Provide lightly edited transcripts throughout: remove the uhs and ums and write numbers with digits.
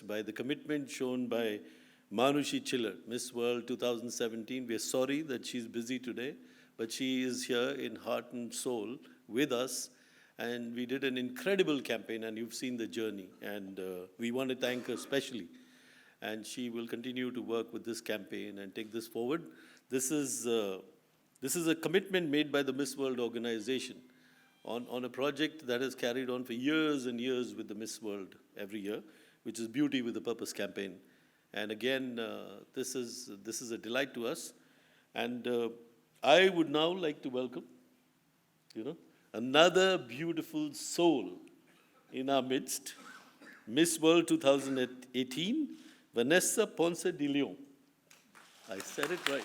by the commitment shown by Manushi Chiller, Miss World 2017. We're sorry that she's busy today, but she is here in heart and soul with us. And we did an incredible campaign, and you've seen the journey. And we want to thank her especially. And she will continue to work with this campaign and take this forward. This is a commitment made by the Miss World organization on a project that is carried on for years and years with the Miss World every year, which is Beauty with a Purpose campaign. And again, this is a delight to us. And I would now like to welcome, another beautiful soul in our midst, Miss World 2018, Vanessa Ponce de Leon. I said it right.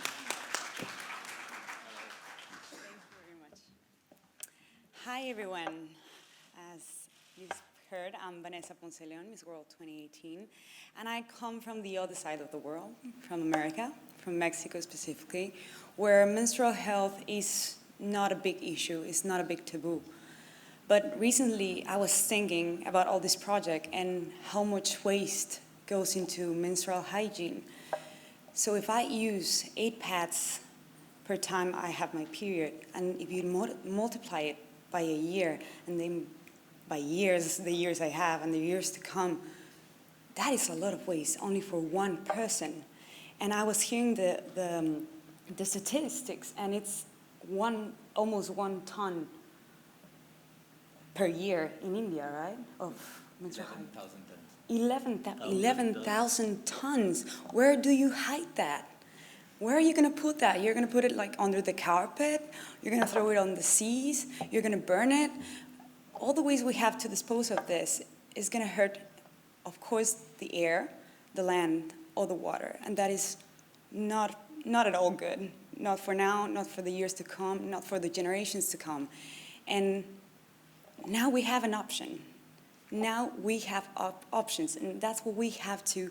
Hi everyone. As you've heard, I'm Vanessa Ponce de Leon, Miss World 2018, and I come from the other side of the world, from America, from Mexico specifically, where menstrual health is not a big issue, it's not a big taboo. But recently I was thinking about all this project and how much waste goes into menstrual hygiene. So if I use 8 pads per time I have my period, and if you multiply it by a year, and then by years, the years I have and the years to come, that is a lot of waste only for one person. And I was hearing the statistics, and it's almost 1 ton per year in India, right? Of menstrual hygiene. 11,000 tons. Where do you hide that? Where are you going to put that? You're going to put it like under the carpet? You're going to throw it on the seas? You're going to burn it? All the ways we have to dispose of this is going to hurt, of course, the air, the land, or the water. And that is not at all good. Not for now, not for the years to come, not for the generations to come. And now we have an option. Now we have options, and that's what we have to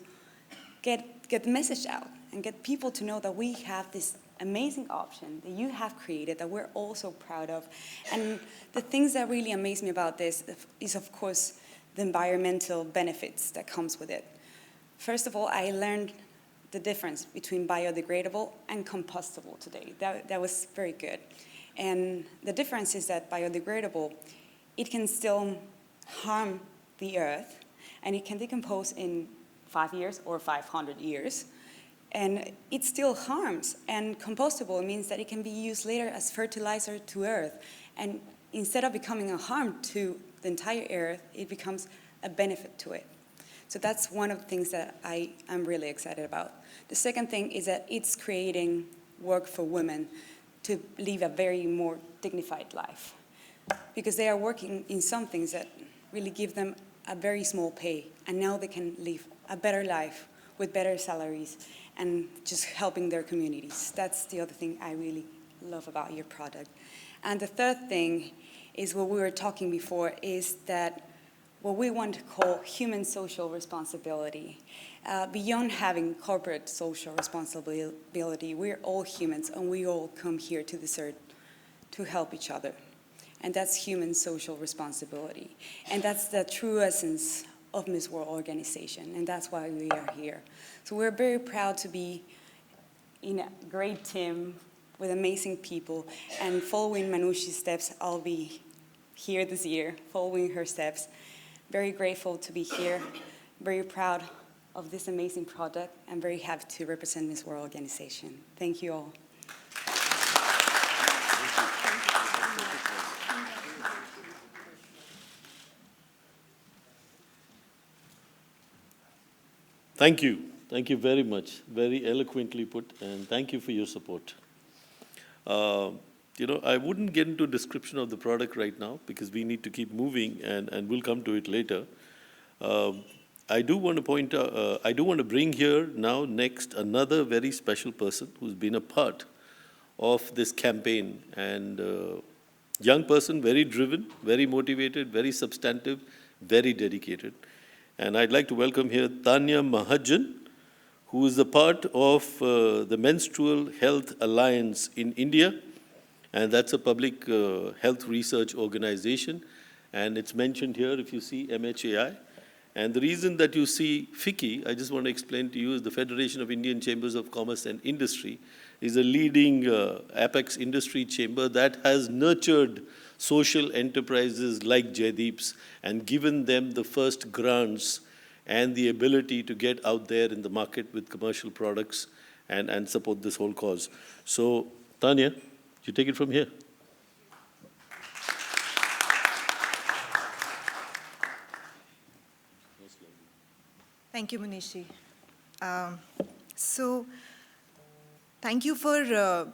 get the message out and get people to know that we have this amazing option that you have created that we're all so proud of. And the things that really amaze me about this is, of course, the environmental benefits that comes with it. First of all, I learned the difference between biodegradable and compostable today. That was very good. And the difference is that biodegradable, it can still harm the earth, and it can decompose in 5 years or 500 years, and it still harms. And compostable means that it can be used later as fertilizer to earth, and instead of becoming a harm to the entire earth, it becomes a benefit to it. So that's one of the things that I'm really excited about. The second thing is that it's creating work for women to live a very more dignified life, because they are working in some things that really give them a very small pay, and now they can live a better life with better salaries and just helping their communities. That's the other thing I really love about your product. And the third thing is what we were talking before, is that what we want to call human social responsibility. Beyond having corporate social responsibility, we're all humans, and we all come here to this earth to help each other. And that's human social responsibility. And that's the true essence of Miss World organization, and that's why we are here. So we're very proud to be in a great team with amazing people, and following Manushi's steps, I'll be here this year, following her steps. Very grateful to be here, very proud of this amazing project, and very happy to represent Miss World organization. Thank you all. Thank you. Thank you very much. Very eloquently put, and thank you for your support. I wouldn't get into a description of the product right now because we need to keep moving, and we'll come to it later. I do want to bring here now next another very special person who's been a part of this campaign, and young person, very driven, very motivated, very substantive, very dedicated. And I'd like to welcome here Tanya Mahajan, who is a part of the Menstrual Health Alliance in India, and that's a public health research organization. And it's mentioned here, if you see, MHAI. And the reason that you see FICCI, I just want to explain to you, is the Federation of Indian Chambers of Commerce and Industry, is a leading apex industry chamber that has nurtured social enterprises like Jaideep's and given them the first grants and the ability to get out there in the market with commercial products and support this whole cause. So, Tanya, you take it from here. Thank you, Manishi. So, thank you for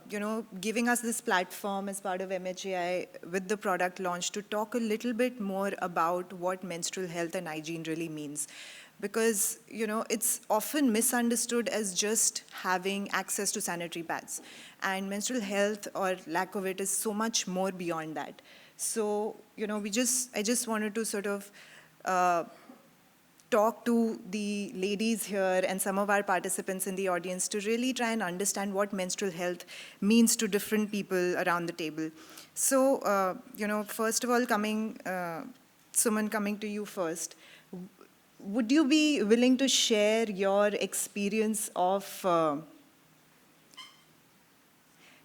giving us this platform as part of MHAI with the product launch to talk a little bit more about what menstrual health and hygiene really means. Because it's often misunderstood as just having access to sanitary pads, and menstrual health or lack of it is so much more beyond that. So I just wanted to sort of talk to the ladies here and some of our participants in the audience to really try and understand what menstrual health means to different people around the table. So, first of all, Suman, coming to you first, would you be willing to share your experience of,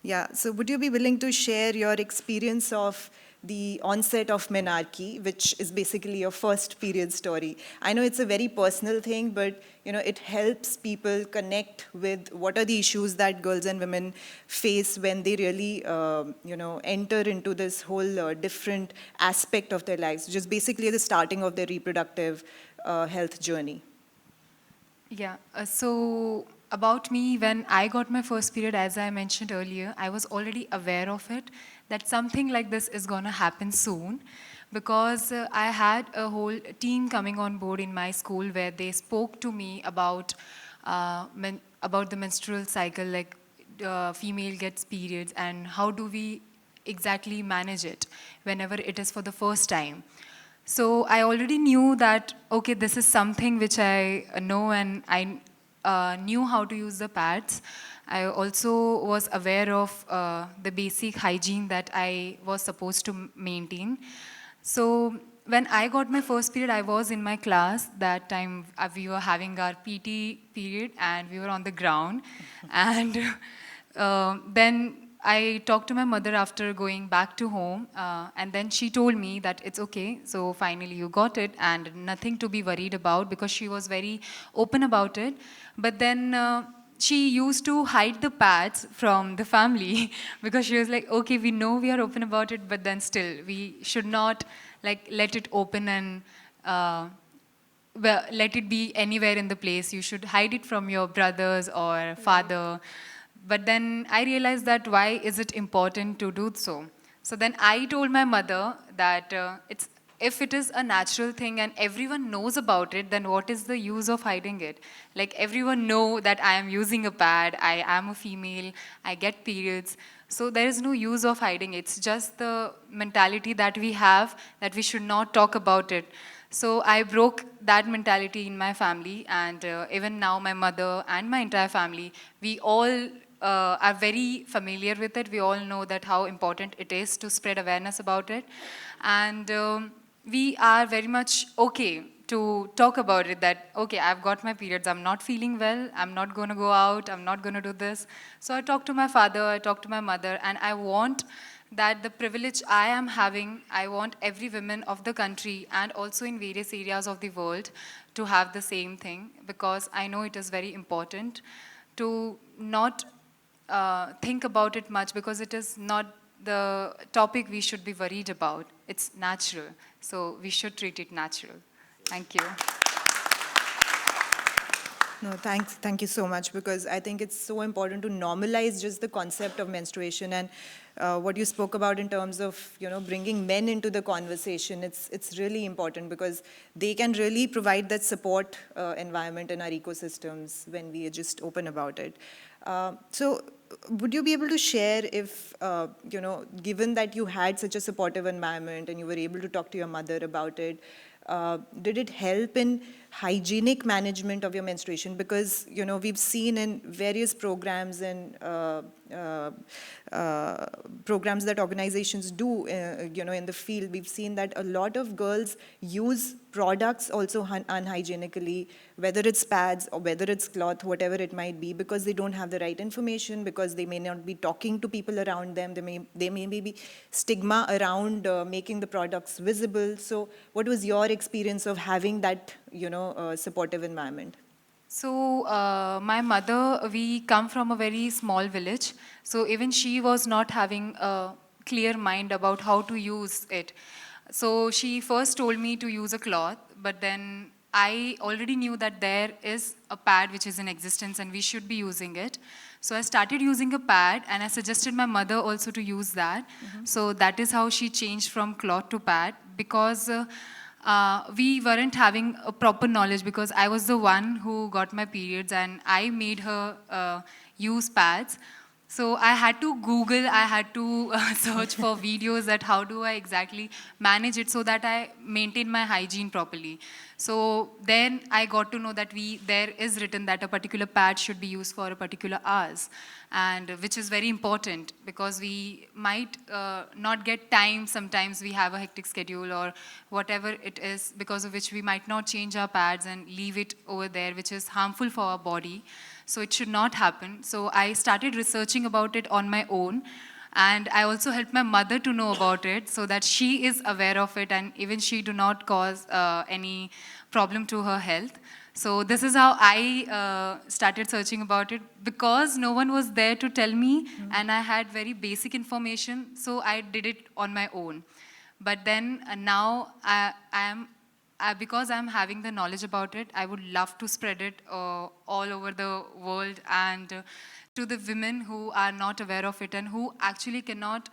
would you be willing to share your experience of the onset of menarche, which is basically your first period story? I know it's a very personal thing, but it helps people connect with what are the issues that girls and women face when they really enter into this whole different aspect of their lives, which is basically the starting of their reproductive health journey. Yeah, so about me, when I got my first period, as I mentioned earlier, I was already aware of it, that something like this is going to happen soon, because I had a whole team coming on board in my school where they spoke to me about the menstrual cycle, like female gets periods and how do we exactly manage it whenever it is for the first time. So I already knew that, okay, this is something which I know, and I knew how to use the pads. I also was aware of the basic hygiene that I was supposed to maintain. So when I got my first period, I was in my class. That time we were having our PT period and we were on the ground. And then I talked to my mother after going back to home, and then she told me that it's okay, so finally you got it and nothing to be worried about, because she was very open about it. But then she used to hide the pads from the family because she was like, okay, we know we are open about it, but then still we should not let it open and let it be anywhere in the place. You should hide it from your brothers or father. But then I realized that why is it important to do so? So then I told my mother that if it is a natural thing and everyone knows about it, then what is the use of hiding it? Like, everyone know that I am using a pad, I am a female, I get periods. So there is no use of hiding. It's just the mentality that we have that we should not talk about it. So I broke that mentality in my family, and even now my mother and my entire family, we all are very familiar with it. We all know that how important it is to spread awareness about it. And we are very much okay to talk about it, that, okay, I've got my periods, I'm not feeling well, I'm not going to go out, I'm not going to do this. So I talked to my father, I talked to my mother, and I want that the privilege I am having, I want every woman of the country and also in various areas of the world to have the same thing, because I know it is very important to not think about it much, because it is not the topic we should be worried about. It's natural, so we should treat it natural. Thank you. No, thanks. Thank you so much, because I think it's so important to normalize just the concept of menstruation, and what you spoke about in terms of bringing men into the conversation. It's really important, because they can really provide that support environment in our ecosystems when we are just open about it. So, would you be able to share if given that you had such a supportive environment and you were able to talk to your mother about it, did it help in hygienic management of your menstruation? Because, we've seen in various programs and programs that organizations do, in the field, we've seen that a lot of girls use products also unhygienically, whether it's pads or whether it's cloth, whatever it might be, because they don't have the right information, because they may not be talking to people around them, there may be stigma around making the products visible. So what was your experience of having that, supportive environment? So, my mother, we come from a very small village. So, even she was not having a clear mind about how to use it. So, she first told me to use a cloth, but then I already knew that there is a pad which is in existence and we should be using it. So, I started using a pad and I suggested my mother also to use that. So, that is how she changed from cloth to pad, because we weren't having a proper knowledge, because I was the one who got my periods and I made her use pads. So I had to Google, I had to search for videos that how do I exactly manage it so that I maintain my hygiene properly. So then I got to know that there is written that a particular pad should be used for a particular hours, and which is very important because we might not get time. Sometimes we have a hectic schedule or whatever it is, because of which we might not change our pads and leave it over there, which is harmful for our body. So it should not happen. So I started researching about it on my own. And I also helped my mother to know about it so that she is aware of it and even she do not cause any problem to her health. So this is how I started searching about it, because no one was there to tell me and I had very basic information. So I did it on my own. But then now because I'm having the knowledge about it, I would love to spread it all over the world, and to the women who are not aware of it and who actually cannot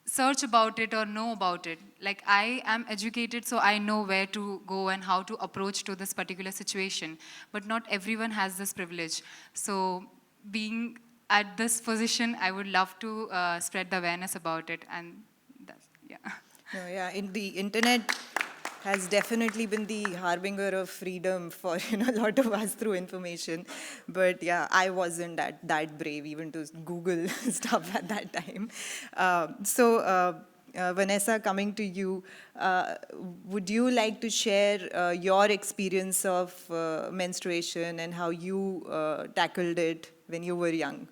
search about it or know about it. Like, I am educated, so I know where to go and how to approach to this particular situation. But not everyone has this privilege. So being at this position, I would love to spread the awareness about it. And that's, yeah. No, yeah, in the internet has definitely been the harbinger of freedom for a lot of us through information. But yeah, I wasn't that brave even to Google stuff at that time. Vanessa, coming to you, would you like to share your experience of menstruation and how you tackled it when you were younger?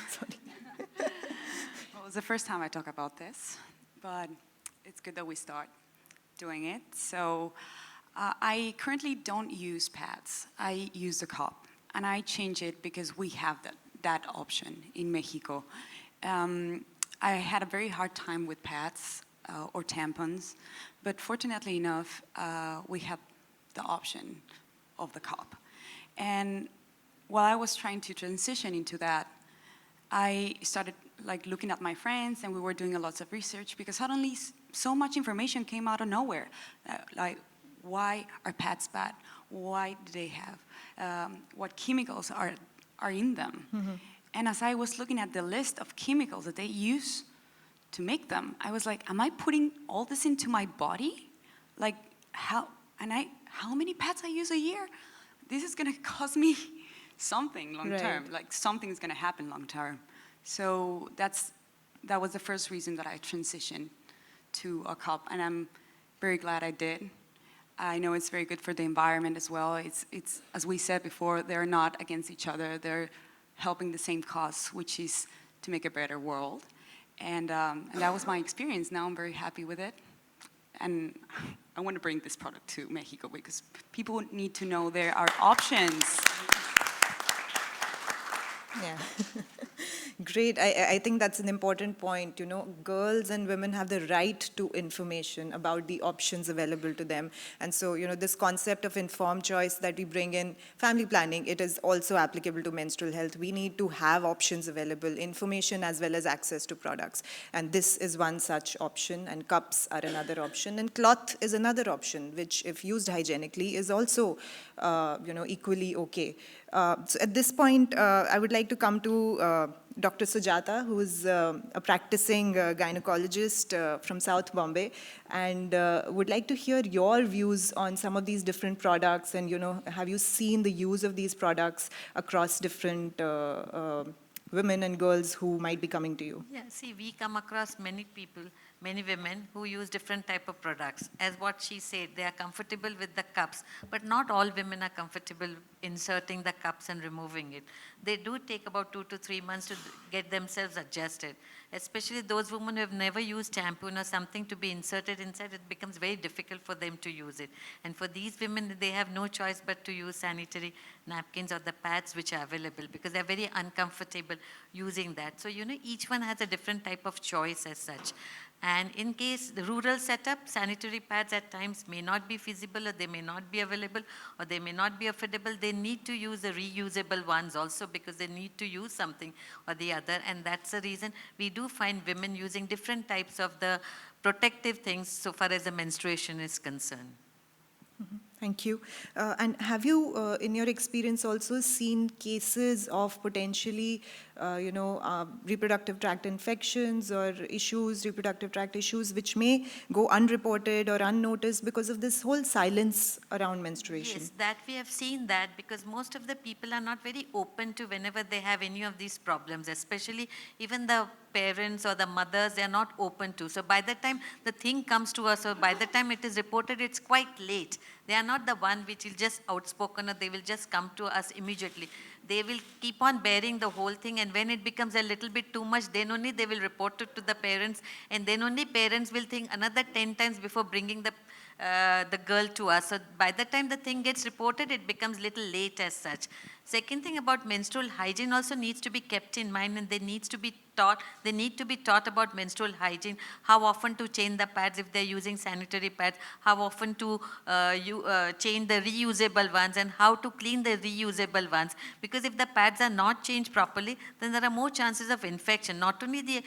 Sorry. Well, it's the first time I talk about this, but it's good that we start doing it. So I currently don't use pads. I use the cup, and I change it because we have that option in Mexico. I had a very hard time with pads or tampons, but fortunately enough, we have the option of the cup. And while I was trying to transition into that, I started looking at my friends, and we were doing lots of research, because suddenly so much information came out of nowhere. Why are pads bad? Why do they have? What chemicals are in them? Mm-hmm. And as I was looking at the list of chemicals that they use to make them, I was like, am I putting all this into my body? How many pads I use a year? This is gonna cost me something long term. Right. Something's gonna happen long term. So that was the first reason that I transitioned to a cup, and I'm very glad I did. I know it's very good for the environment as well. It's as we said before, they're not against each other. They're helping the same cause, which is to make a better world. And that was my experience. Now I'm very happy with it. And I want to bring this product to Mexico because people need to know there are options. Yeah. Great. I think that's an important point. Girls and women have the right to information about the options available to them. And so, this concept of informed choice that we bring in family planning, it is also applicable to menstrual health. We need to have options available, information as well as access to products. And this is one such option, and cups are another option. And cloth is another option, which if used hygienically is also, equally okay. So at this point, I would like to come to Dr. Sujata, who is a practicing gynecologist from South Bombay, and would like to hear your views on some of these different products, and have you seen the use of these products across different women and girls who might be coming to you? Yeah, see, we come across many people, many women who use different type of products. As what she said, they are comfortable with the cups, but not all women are comfortable inserting the cups and removing it. They do take about 2 to 3 months to get themselves adjusted. Especially those women who have never used shampoo or something to be inserted inside, it becomes very difficult for them to use it. And for these women, they have no choice but to use sanitary napkins or the pads which are available, because they're very uncomfortable using that. So, each one has a different type of choice as such. And in case the rural setup, sanitary pads at times may not be feasible, or they may not be available, or they may not be affordable. They need to use the reusable ones also, because they need to use something or the other. And that's the reason we do find women using different types of the protective things so far as the menstruation is concerned. Thank you. And have you, in your experience, also seen cases of potentially, reproductive tract infections or issues, reproductive tract issues, which may go unreported or unnoticed because of this whole silence around menstruation? Yes, that we have seen that, because most of the people are not very open to whenever they have any of these problems, especially even the parents or the mothers, they are not open to. So by the time the thing comes to us, or by the time it is reported, it's quite late. They are not the one which will just outspoken, or they will just come to us immediately. They will keep on bearing the whole thing, and when it becomes a little bit too much, then only they will report it to the parents, and then only parents will think another 10 times before bringing the girl to us. So by the time the thing gets reported, it becomes little late as such. Second thing about menstrual hygiene also needs to be kept in mind, and they need to be taught about menstrual hygiene, how often to change the pads if they're using sanitary pads, how often to change the reusable ones, and how to clean the reusable ones. Because if the pads are not changed properly, then there are more chances of infection, not only the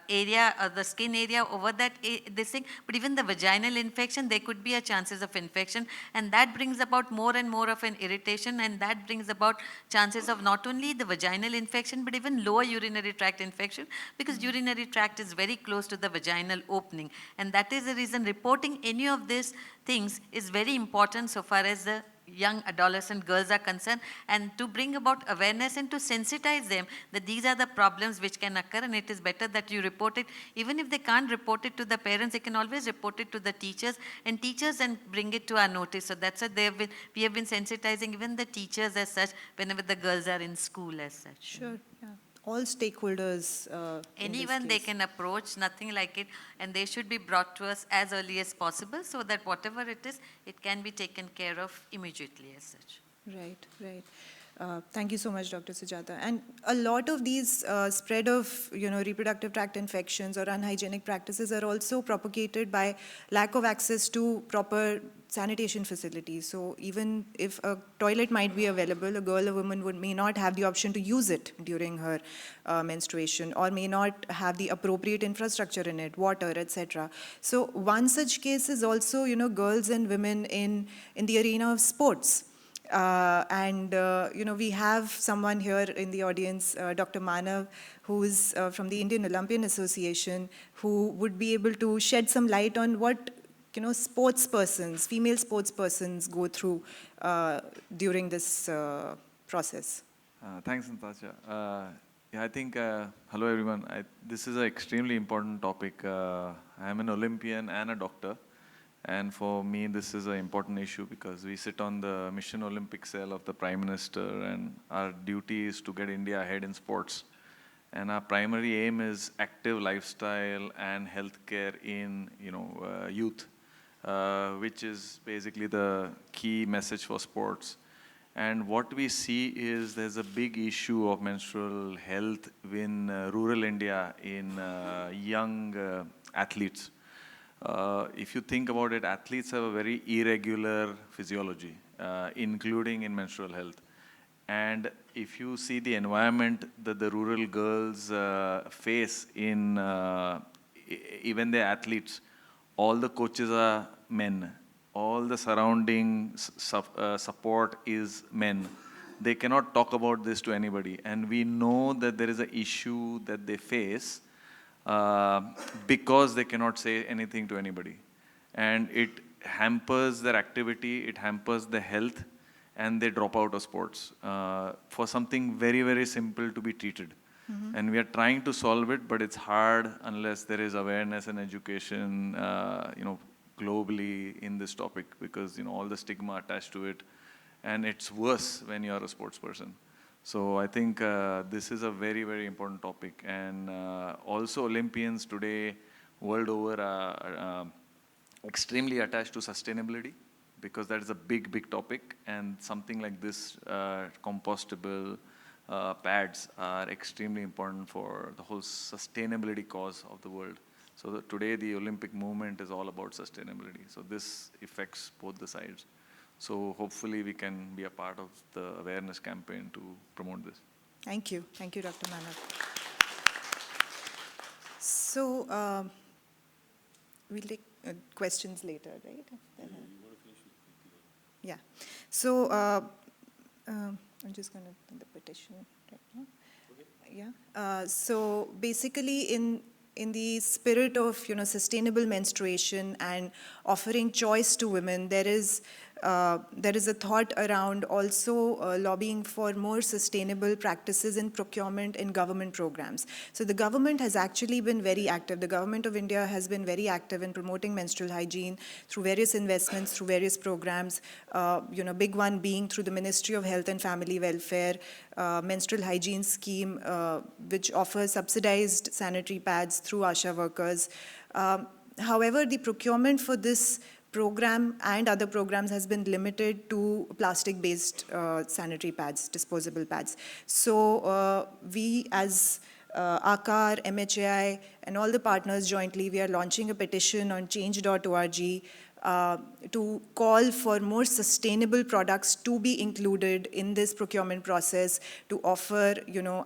area or the skin area over that this thing, but even the vaginal infection, there could be a chances of infection, and that brings about more and more of an irritation, and that brings about chances of not only the vaginal infection, but even lower urinary tract infection, because urinary tract is very close to the vaginal opening. And that is the reason reporting any of these things is very important so far as the young adolescent girls are concerned, and to bring about awareness and to sensitize them that these are the problems which can occur, and it is better that you report it. Even if they can't report it to the parents, they can always report it to the teachers, and bring it to our notice. So that's what we have been sensitizing even the teachers as such whenever the girls are in school as such. Sure, yeah. All stakeholders. Anyone they can approach, nothing like it, and they should be brought to us as early as possible, so that whatever it is, it can be taken care of immediately as such. Right, right. Thank you so much, Dr. Sujata. And a lot of these spread of, reproductive tract infections or unhygienic practices are also propagated by lack of access to proper sanitation facilities. So even if a toilet might be available, a girl, a woman may not have the option to use it during her menstruation, or may not have the appropriate infrastructure in it, water, etc. So one such case is also, girls and women in the arena of sports. We have someone here in the audience, Dr. Manav, who is from the Indian Olympian Association, who would be able to shed some light on what, female sports persons go through during this process. Thanks, Natasha. I think, hello everyone. This is an extremely important topic. I'm an Olympian and a doctor. And for me, this is an important issue, because we sit on the Mission Olympic cell of the Prime Minister, and our duty is to get India ahead in sports. And our primary aim is active lifestyle and healthcare in, youth, which is basically the key message for sports. And what we see is there's a big issue of menstrual health in rural India in young athletes. If you think about it, athletes have a very irregular physiology, including in menstrual health. And if you see the environment that the rural girls face in even the athletes, all the coaches are men. All the surrounding support is men. they cannot talk about this to anybody. And we know that there is an issue that they face because they cannot say anything to anybody. And it hampers their activity, it hampers their health, and they drop out of sports for something very, very simple to be treated. And we are trying to solve it, but it's hard unless there is awareness and education, globally in this topic, because, all the stigma attached to it. And it's worse when you are a sports person. So I think this is a very, very important topic. And also Olympians today, world over, are extremely attached to sustainability, because that is a big, big topic. And something like this, compostable pads are extremely important for the whole sustainability cause of the world. So today the Olympic movement is all about sustainability. So this affects both the sides. So hopefully we can be a part of the awareness campaign to promote this. Thank you. Thank you, Dr. Manav. So we'll take questions later, right? Yeah. So I'm just going to do the petition right now. Yeah. So basically, in the spirit of sustainable menstruation and offering choice to women, there is a thought around also lobbying for more sustainable practices in procurement in government programs. So the government has actually been very active. The government of India has been very active in promoting menstrual hygiene through various investments, through various programs. Big one being through the Ministry of Health and Family Welfare menstrual hygiene scheme, which offers subsidized sanitary pads through ASHA workers. However, the procurement for this program and other programs has been limited to plastic-based sanitary pads, disposable pads. So we as ACAR, MHAI, and all the partners jointly, we are launching a petition on change.org to call for more sustainable products to be included in this procurement process, to offer,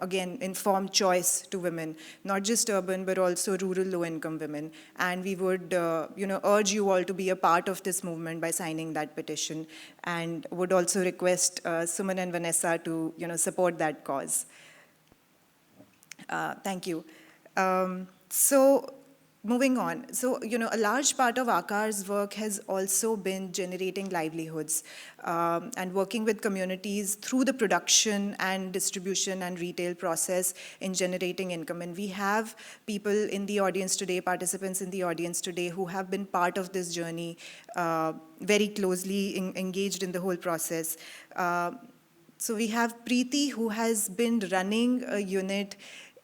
again, informed choice to women, not just urban, but also rural low-income women. And we would, urge you all to be a part of this movement by signing that petition, and would also request Suman and Vanessa to, support that cause. Thank you. So moving on. So, a large part of ACAR's work has also been generating livelihoods and working with communities through the production and distribution and retail process in generating income. And we have people in the audience today, participants in the audience today, who have been part of this journey, very closely engaged in the whole process. So we have Preeti, who has been running a unit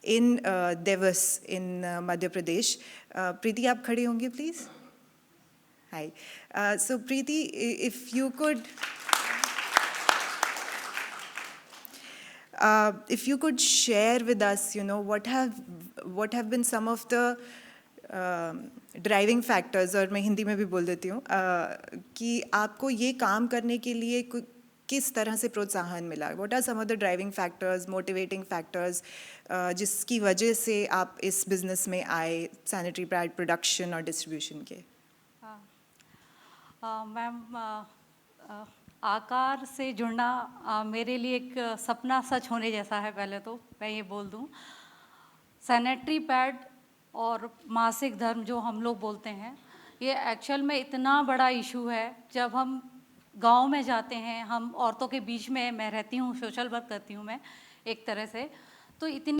in Devas in Madhya Pradesh. Preeti, aap khade honge, please? Hi. So Preeti, if you could share with us, what have been some of the driving factors, और मैं हिंदी में भी बोल देती हूँ, कि आपको ये काम करने के लिए किस तरह से प्रोत्साहन मिला? What are some of the driving factors, motivating factors, जिसकी वजह से आप इस बिजनेस में आए, सैनिटरी पैड प्रोडक्शन और डिस्ट्रीब्यूशन के? मैम, आकार से जुड़ना मेरे लिए एक सपना सच होने जैसा है। पहले तो मैं ये बोल दूँ, सैनिटरी पैड और मासिक धर्म जो हम लोग बोलते हैं, ये एक्चुअल में इतना बड़ा इशू है। जब हम गांव में जाते हैं, हम औरतों के बीच में, मैं रहती हूँ, सोशल वर्क करती हूँ मैं एक तरह से, तो इतनी